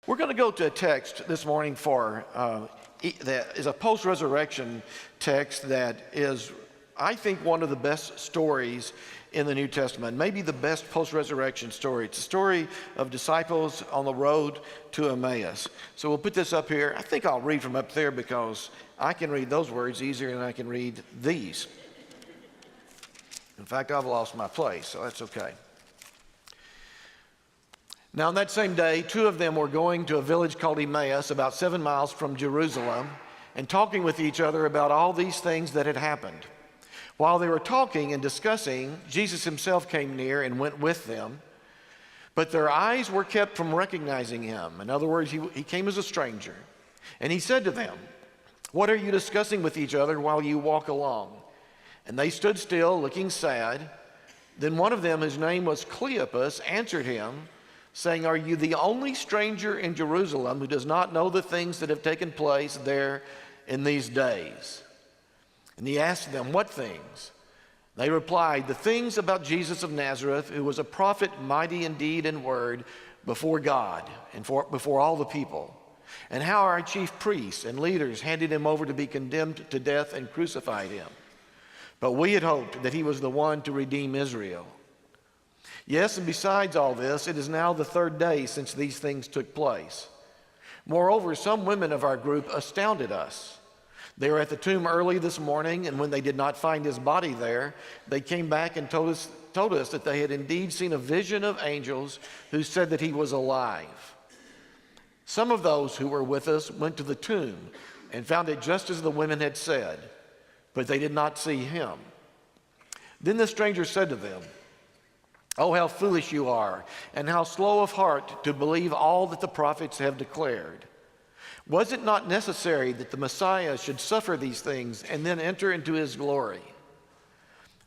We're going to go to a text this morning that is a post-resurrection text that is, I think, one of the best stories in the New Testament, maybe the best post-resurrection story. It's a story of disciples on the road to Emmaus. So we'll put this up here. I think I'll read from up there because I can read those words easier than I can read these. In fact, I've lost my place, so that's okay. Now, on that same day, two of them were going to a village called Emmaus, about 7 miles from Jerusalem, and talking with each other about all these things that had happened. While they were talking and discussing, Jesus himself came near and went with them, but their eyes were kept from recognizing him. In other words, he came as a stranger. And he said to them, "What are you discussing with each other while you walk along?" And they stood still, looking sad. Then one of them, whose name was Cleopas, answered him, saying, "Are you the only stranger in Jerusalem who does not know the things that have taken place there in these days?" And he asked them, "What things?" They replied, "The things about Jesus of Nazareth, who was a prophet, mighty in deed and word before God and before all the people, and how our chief priests and leaders handed him over to be condemned to death and crucified him. But we had hoped that he was the one to redeem Israel. Yes, and besides all this, it is now the third day since these things took place. Moreover, some women of our group astounded us. They were at the tomb early this morning, and when they did not find his body there, they came back and told us that they had indeed seen a vision of angels who said that he was alive. Some of those who were with us went to the tomb and found it just as the women had said, but they did not see him." Then the stranger said to them, "Oh, how foolish you are, and how slow of heart to believe all that the prophets have declared. Was it not necessary that the Messiah should suffer these things and then enter into his glory?"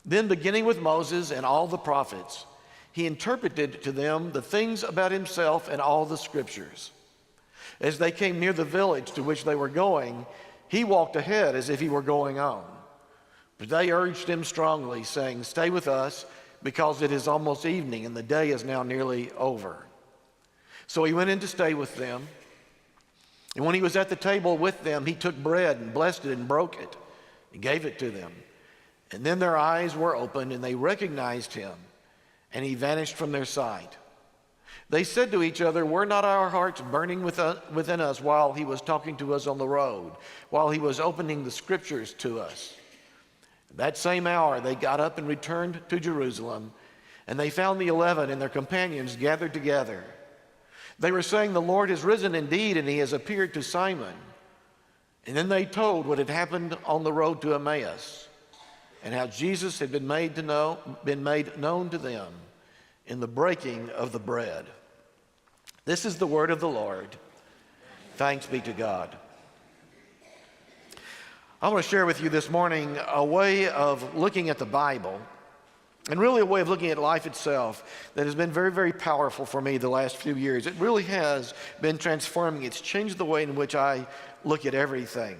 Then, beginning with Moses and all the prophets, he interpreted to them the things about himself and all the scriptures. As they came near the village to which they were going, he walked ahead as if he were going on. But they urged him strongly, saying, "Stay with us, because it is almost evening and the day is now nearly over." So he went in to stay with them. And when he was at the table with them, he took bread and blessed it and broke it and gave it to them. And then their eyes were opened and they recognized him, and he vanished from their sight. They said to each other, "Were not our hearts burning within us while he was talking to us on the road, while he was opening the scriptures to us?" That same hour they got up and returned to Jerusalem, and they found the 11 and their companions gathered together. They were saying, "The Lord has risen indeed, and he has appeared to Simon." And then they told what had happened on the road to Emmaus, and how Jesus had been made known to them in the breaking of the bread. This is the word of the Lord. Thanks be to God. I want to share with you this morning a way of looking at the Bible, and really a way of looking at life itself, that has been very, very powerful for me the last few years. It really has been transforming. It's changed the way in which I look at everything.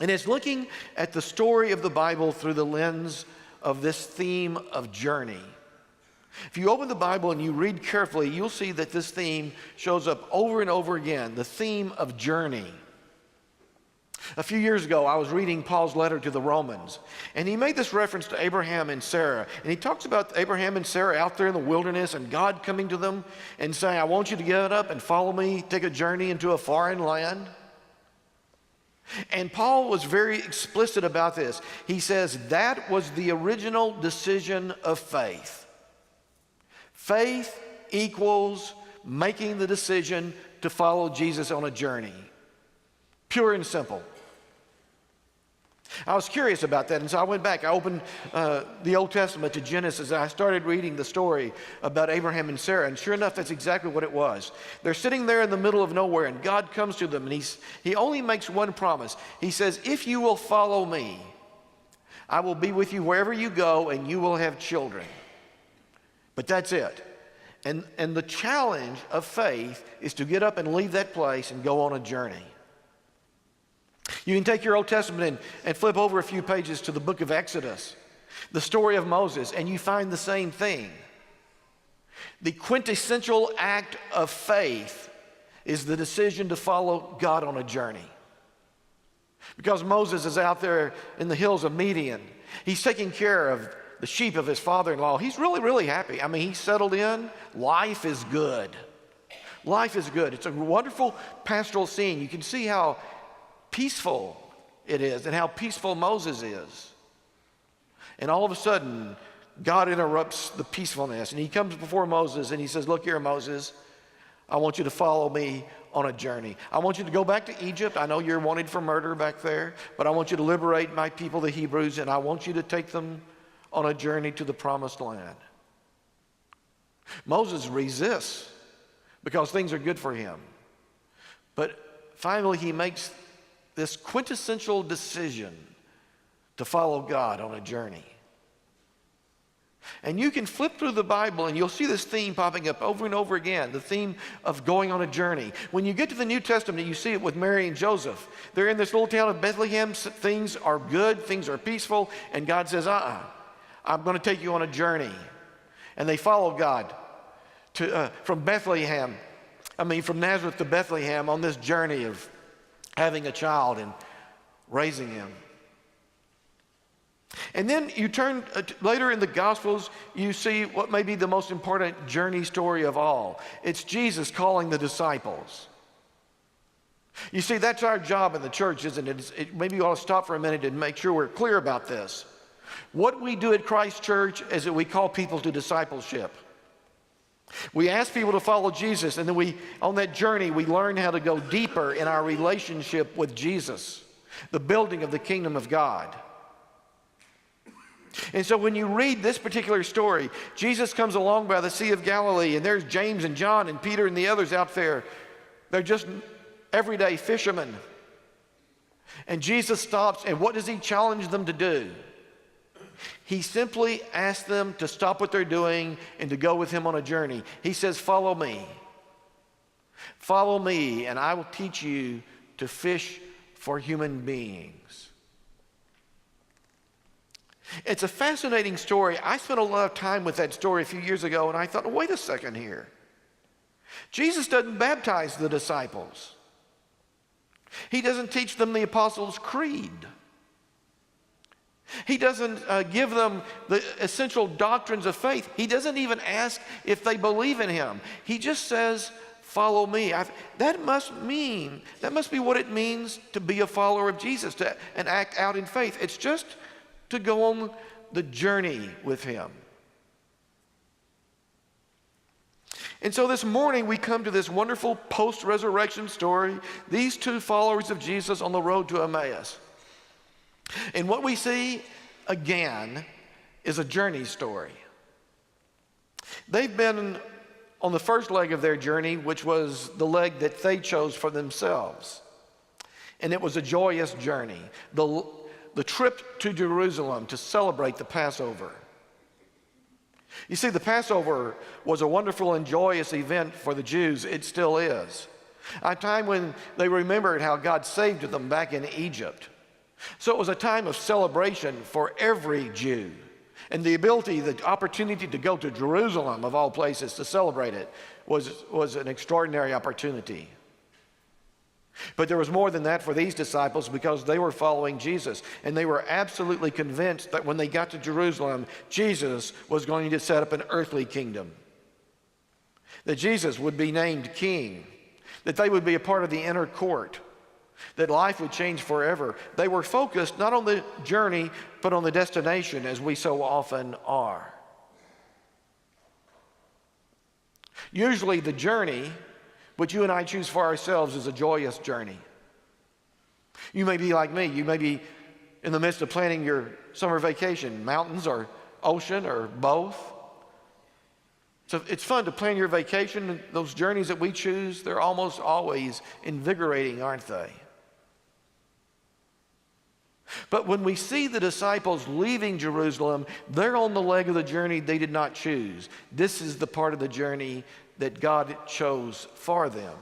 And it's looking at the story of the Bible through the lens of this theme of journey. If you open the Bible and you read carefully, you'll see that this theme shows up over and over again, the theme of journey. A few years ago, I was reading Paul's letter to the Romans, and he made this reference to Abraham and Sarah. And he talks about Abraham and Sarah out there in the wilderness and God coming to them and saying, "I want you to get up and follow me, take a journey into a foreign land." And Paul was very explicit about this. He says that was the original decision of faith. Faith equals making the decision to follow Jesus on a journey. Pure and simple. I was curious about that, and so I went back. I opened the Old Testament to Genesis, and I started reading the story about Abraham and Sarah, and sure enough, that's exactly what it was. They're sitting there in the middle of nowhere, and God comes to them, and he only makes one promise. He says, "If you will follow me, I will be with you wherever you go, and you will have children." But that's it. And the challenge of faith is to get up and leave that place and go on a journey. You can take your Old Testament and flip over a few pages to the book of Exodus, the story of Moses, and you find the same thing. The quintessential act of faith is the decision to follow God on a journey. Because Moses is out there in the hills of Midian. He's taking care of the sheep of his father-in-law. He's really, really happy. I mean, he's settled in. Life is good. Life is good. It's a wonderful pastoral scene. You can see how peaceful it is and how peaceful Moses is. And all of a sudden, God interrupts the peacefulness. And he comes before Moses and he says, look here, Moses, I want you to follow me on a journey. I want you to go back to Egypt. I know you're wanted for murder back there, but I want you to liberate my people, the Hebrews, and I want you to take them on a journey to the promised land. Moses resists because things are good for him. But finally, he makes this quintessential decision to follow God on a journey. And you can flip through the Bible and you'll see this theme popping up over and over again, the theme of going on a journey. When you get to the New Testament, you see it with Mary and Joseph. They're in this little town of Bethlehem. Things are good, things are peaceful, and God says, I'm going to take you on a journey. And they follow God from Nazareth to Bethlehem on this journey of having a child and raising him. And then you turn later in the Gospels, you see what may be the most important journey story of all. It's Jesus calling the disciples. You see, that's our job in the church, isn't it? Maybe you ought to stop for a minute and make sure we're clear about this. What we do at Christ Church is that we call people to discipleship. We ask people to follow Jesus, and then on that journey, we learn how to go deeper in our relationship with Jesus, the building of the kingdom of God. And so when you read this particular story, Jesus comes along by the Sea of Galilee, and there's James and John and Peter and the others out there. They're just everyday fishermen. And Jesus stops, and what does he challenge them to do? He simply asks them to stop what they're doing and to go with him on a journey. He says, follow me. Follow me, and I will teach you to fish for human beings. It's a fascinating story. I spent a lot of time with that story a few years ago, and I thought, wait a second here. Jesus doesn't baptize the disciples. He doesn't teach them the Apostles' Creed. He doesn't give them the essential doctrines of faith. He doesn't even ask if they believe in him. He just says, follow me. That must be what it means to be a follower of Jesus and act out in faith. It's just to go on the journey with him. And so this morning we come to this wonderful post-resurrection story, these two followers of Jesus on the road to Emmaus. And what we see again is a journey story. They've been on the first leg of their journey, which was the leg that they chose for themselves. And it was a joyous journey. The trip to Jerusalem to celebrate the Passover. You see, the Passover was a wonderful and joyous event for the Jews. It still is. A time when they remembered how God saved them back in Egypt. So it was a time of celebration for every Jew. And the opportunity to go to Jerusalem, of all places, to celebrate it was an extraordinary opportunity. But there was more than that for these disciples because they were following Jesus. And they were absolutely convinced that when they got to Jerusalem, Jesus was going to set up an earthly kingdom. That Jesus would be named king. That they would be a part of the inner court. That life would change forever. They were focused not on the journey, but on the destination, as we so often are. Usually the journey, which you and I choose for ourselves, is a joyous journey. You may be like me. You may be in the midst of planning your summer vacation, mountains or ocean or both. So it's fun to plan your vacation. Those journeys that we choose, they're almost always invigorating, aren't they? But when we see the disciples leaving Jerusalem, they're on the leg of the journey they did not choose. This is the part of the journey that God chose for them.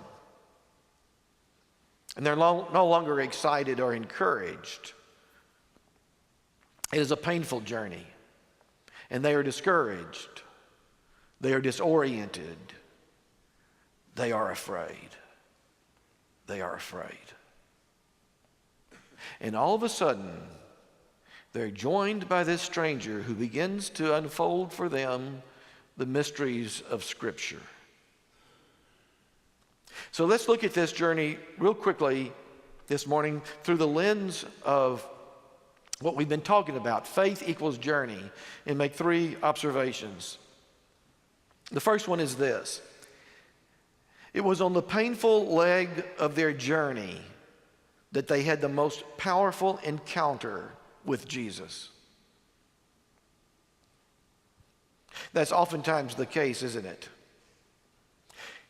And they're no longer excited or encouraged. It is a painful journey. And they are discouraged. They are disoriented. They are afraid. they are afraid. And all of a sudden, they're joined by this stranger who begins to unfold for them the mysteries of Scripture. So let's look at this journey real quickly this morning through the lens of what we've been talking about, faith equals journey, and make three observations. The first one is this. It was on the painful leg of their journey that they had the most powerful encounter with Jesus. That's oftentimes the case, isn't it?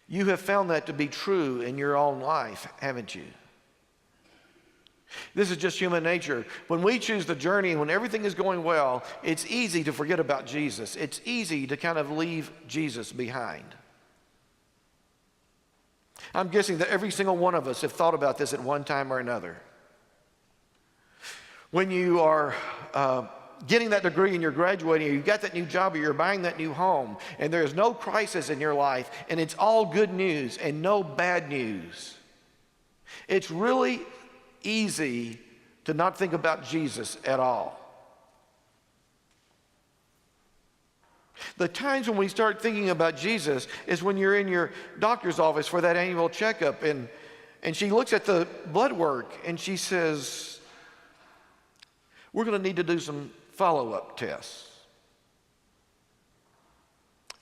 You have found that to be true in your own life, haven't you? This is just human nature. When we choose the journey and when everything is going well, it's easy to forget about Jesus. It's easy to kind of leave Jesus behind. I'm guessing that every single one of us have thought about this at one time or another. When you are getting that degree and you're graduating, or you've got that new job, or you're buying that new home, and there's no crisis in your life, and it's all good news and no bad news, it's really easy to not think about Jesus at all. The times when we start thinking about Jesus is when you're in your doctor's office for that annual checkup, and she looks at the blood work and she says, we're going to need to do some follow-up tests.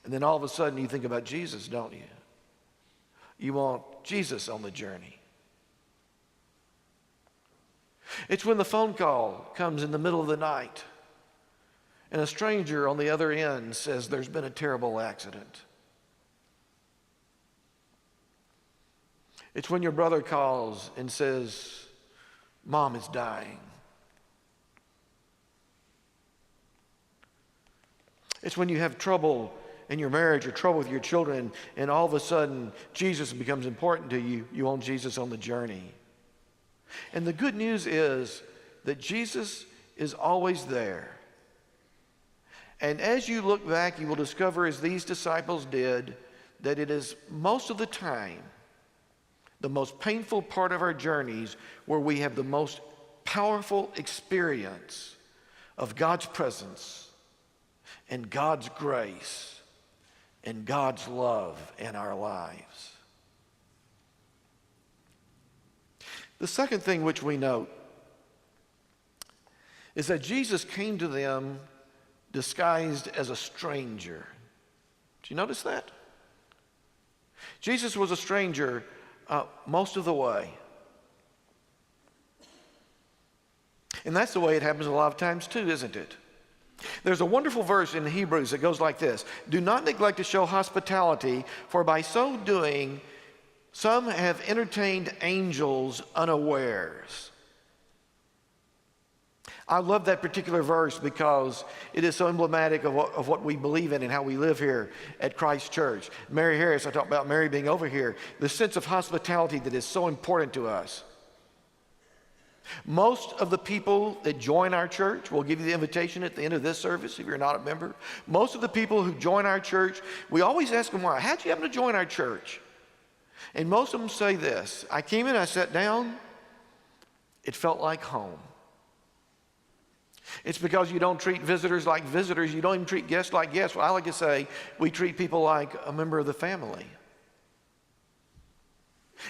And then all of a sudden you think about Jesus, don't you? You want Jesus on the journey. It's when the phone call comes in the middle of the night and a stranger on the other end says there's been a terrible accident. It's when your brother calls and says, Mom is dying. It's when you have trouble in your marriage or trouble with your children, and all of a sudden Jesus becomes important to you. You want Jesus on the journey. And the good news is that Jesus is always there. And as you look back, you will discover, as these disciples did, that it is most of the time the most painful part of our journeys where we have the most powerful experience of God's presence and God's grace and God's love in our lives. The second thing which we note is that Jesus came to them disguised as a stranger. Did you notice that? Jesus was a stranger most of the way. And that's the way it happens a lot of times too, isn't it? There's a wonderful verse in Hebrews that goes like this. Do not neglect to show hospitality, for by so doing, some have entertained angels unawares. I love that particular verse because it is so emblematic of what we believe in and how we live here at Christ Church. Mary Harris, I talked about Mary being over here, the sense of hospitality that is so important to us. Most of the people that join our church, we'll give you the invitation at the end of this service if you're not a member. Most of the people who join our church, we always ask them why. How'd you happen to join our church? And most of them say this. I came in, I sat down, it felt like home. It's because you don't treat visitors like visitors. You don't even treat guests like guests. Well, I like to say we treat people like a member of the family.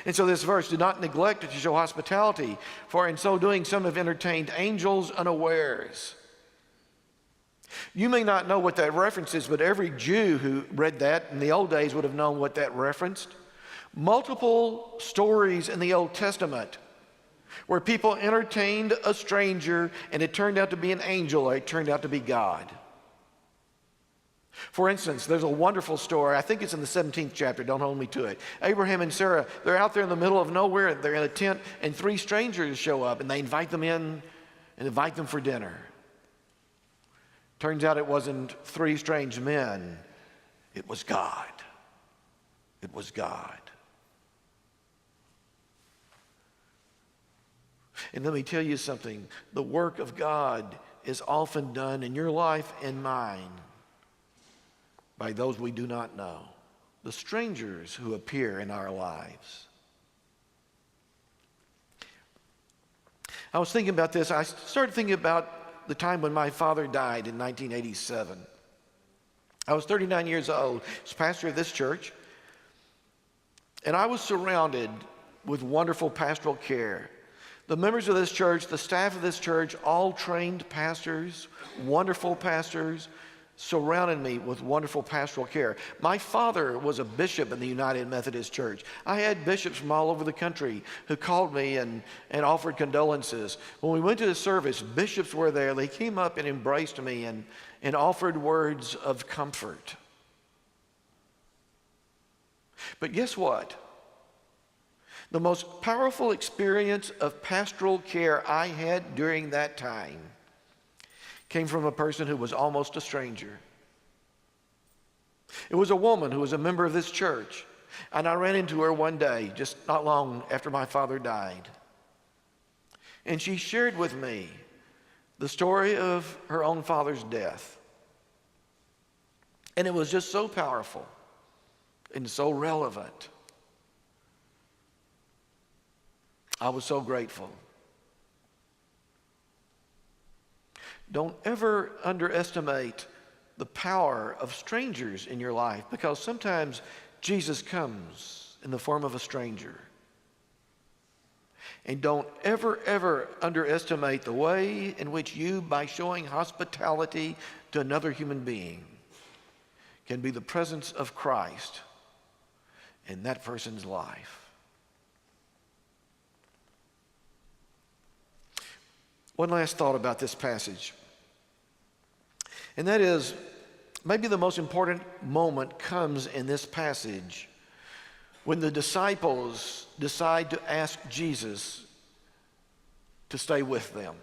And so this verse, do not neglect to show hospitality, for in so doing some have entertained angels unawares. You may not know what that reference is, but every Jew who read that in the old days would have known what that referenced. Multiple stories in the Old Testament where people entertained a stranger and it turned out to be an angel or it turned out to be God. For instance, there's a wonderful story. I think it's in the 17th chapter. Don't hold me to it. Abraham and Sarah, they're out there in the middle of nowhere. They're in a tent, and 3 strangers show up, and they invite them in and invite them for dinner. Turns out it wasn't 3 strange men. It was God. It was God. And let me tell you something. The work of God is often done in your life and mine by those we do not know, the strangers who appear in our lives. I was thinking about this. I started thinking about the time when my father died in 1987. I was 39 years old. I was pastor of this church. And I was surrounded with wonderful pastoral care. The members of this church, the staff of this church, all trained pastors, wonderful pastors, surrounded me with wonderful pastoral care. My father was a bishop in the United Methodist Church. I had bishops from all over the country who called me and offered condolences. When we went to the service, bishops were there. They came up and embraced me and offered words of comfort. But guess what? The most powerful experience of pastoral care I had during that time came from a person who was almost a stranger. It was a woman who was a member of this church, and I ran into her one day, just not long after my father died. And she shared with me the story of her own father's death. And it was just so powerful and so relevant. I was so grateful. Don't ever underestimate the power of strangers in your life, because sometimes Jesus comes in the form of a stranger. And don't ever underestimate the way in which you, by showing hospitality to another human being, can be the presence of Christ in that person's life. One last thought about this passage, and that is, maybe the most important moment comes in this passage when the disciples decide to ask Jesus to stay with them.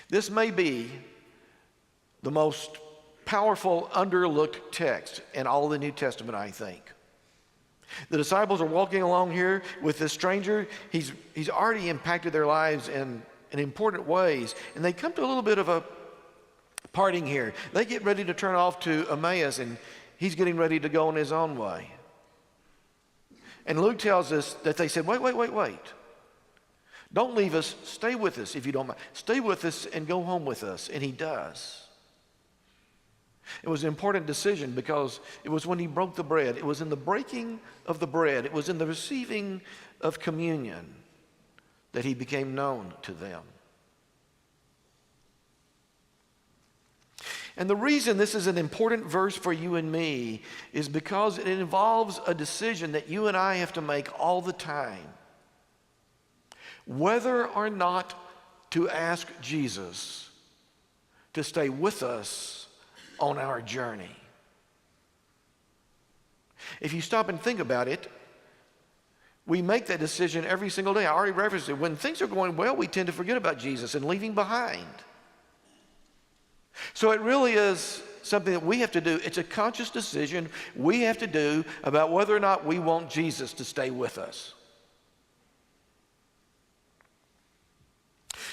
This may be the most powerful, underlooked text in all the New Testament, I think. The disciples are walking along here with this stranger. He's already impacted their lives in important ways. And they come to a little bit of a parting here. They get ready to turn off to Emmaus, and he's getting ready to go on his own way. And Luke tells us that they said, wait. Don't leave us. Stay with us if you don't mind. Stay with us and go home with us. And he does. It was an important decision because it was when he broke the bread. It was in the breaking of the bread. It was in the receiving of communion that he became known to them. And the reason this is an important verse for you and me is because it involves a decision that you and I have to make all the time. Whether or not to ask Jesus to stay with us on our journey. If you stop and think about it, we make that decision every single day. I already referenced it. When things are going well, we tend to forget about Jesus and leave him behind. So it really is something that we have to do. It's a conscious decision we have to do about whether or not we want Jesus to stay with us.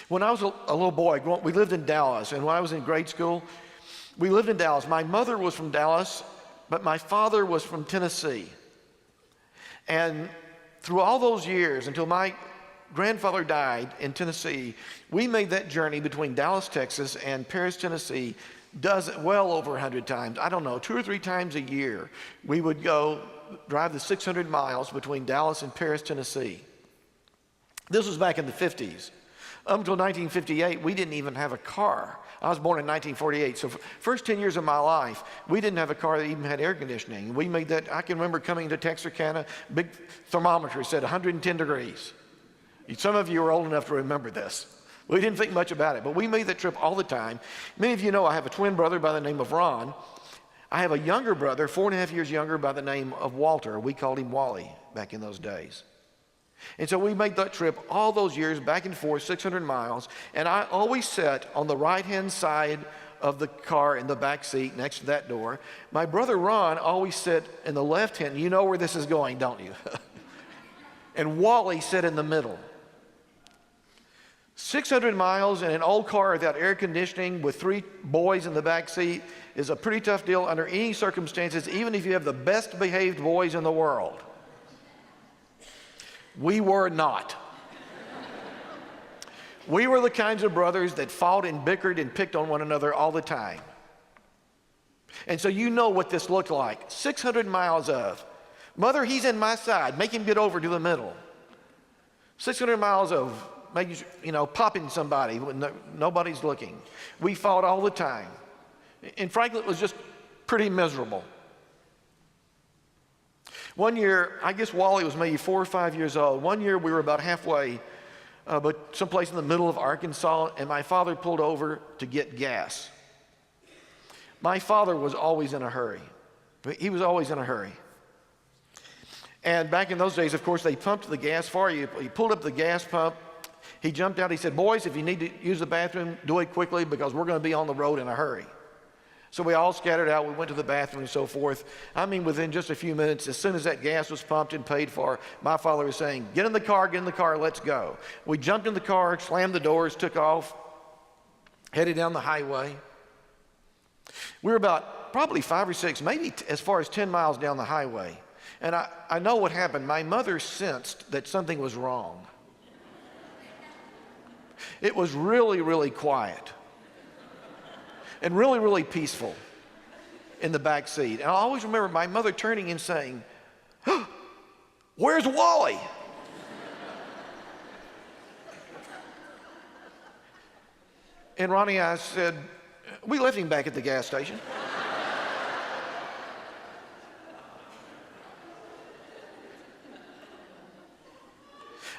When I was a little boy, we lived in Dallas, and when I was in grade school, we lived in Dallas. My mother was from Dallas, but my father was from Tennessee. And through all those years, until my grandfather died in Tennessee, we made that journey between Dallas, Texas, and Paris, Tennessee, well over 100 times. I don't know, 2 or 3 times a year. We would go drive the 600 miles between Dallas and Paris, Tennessee. This was back in the 50s. Up until 1958, we didn't even have a car. I was born in 1948, so first 10 years of my life, we didn't have a car that even had air conditioning. We made that, I can remember coming to Texarkana, big thermometer said 110 degrees. Some of you are old enough to remember this. We didn't think much about it, but we made that trip all the time. Many of you know I have a twin brother by the name of Ron. I have a younger brother, 4.5 years younger, by the name of Walter. We called him Wally back in those days. And so we made that trip all those years, back and forth, 600 miles, and I always sat on the right-hand side of the car in the back seat next to that door. My brother Ron always sat in the left hand. You know where this is going, don't you? And Wally sat in the middle. 600 miles in an old car without air conditioning with 3 boys in the back seat is a pretty tough deal under any circumstances, even if you have the best behaved boys in the world. We were not. We were the kinds of brothers that fought and bickered and picked on one another all the time. And so you know what this looked like. 600 miles of, mother, he's in my side, make him get over to the middle. 600 miles of making, popping somebody when nobody's looking. We fought all the time. And frankly, it was just pretty miserable. One year, I guess Wally was maybe 4 or 5 years old. One year we were about halfway, but someplace in the middle of Arkansas, and my father pulled over to get gas. My father was always in a hurry. He was always in a hurry. And back in those days, of course, they pumped the gas for you. He pulled up the gas pump. He jumped out. He said, boys, if you need to use the bathroom, do it quickly because we're going to be on the road in a hurry. So we all scattered out. We went to the bathroom and so forth. I mean, within just a few minutes, as soon as that gas was pumped and paid for, my father was saying, get in the car, let's go. We jumped in the car, slammed the doors, took off, headed down the highway. We were about probably 5 or 6, maybe as far as 10 miles down the highway. And I know what happened. My mother sensed that something was wrong. It was really, really quiet and really, really peaceful in the back seat. And I always remember my mother turning and saying, where's Wally? And Ronnie and I said, we left him back at the gas station.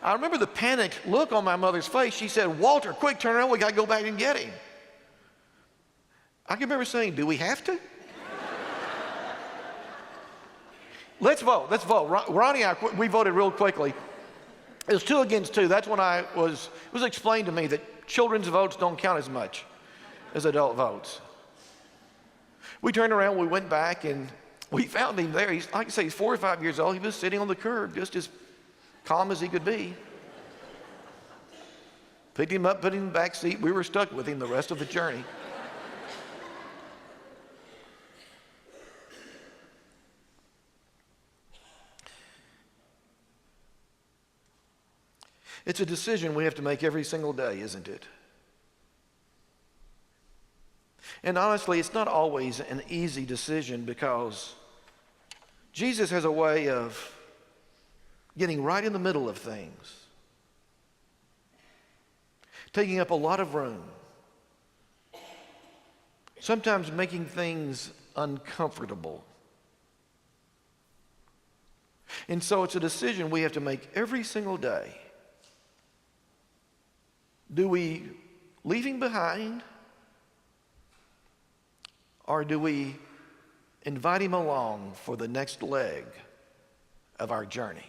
I remember the panicked look on my mother's face. She said, Walter, quick, turn around. We got to go back and get him. I can remember saying, do we have to? Let's vote. Ronnie and I, we voted real quickly. It was 2 against 2. That's when it was explained to me that children's votes don't count as much as adult votes. We turned around, we went back, and we found him there. He's, like I say, he's 4 or 5 years old. He was sitting on the curb, just as calm as he could be. Picked him up, put him in the back seat. We were stuck with him the rest of the journey. It's a decision we have to make every single day, isn't it? And honestly, it's not always an easy decision because Jesus has a way of getting right in the middle of things, taking up a lot of room, sometimes making things uncomfortable. And so it's a decision we have to make every single day. Do we leave him behind, or do we invite him along for the next leg of our journey?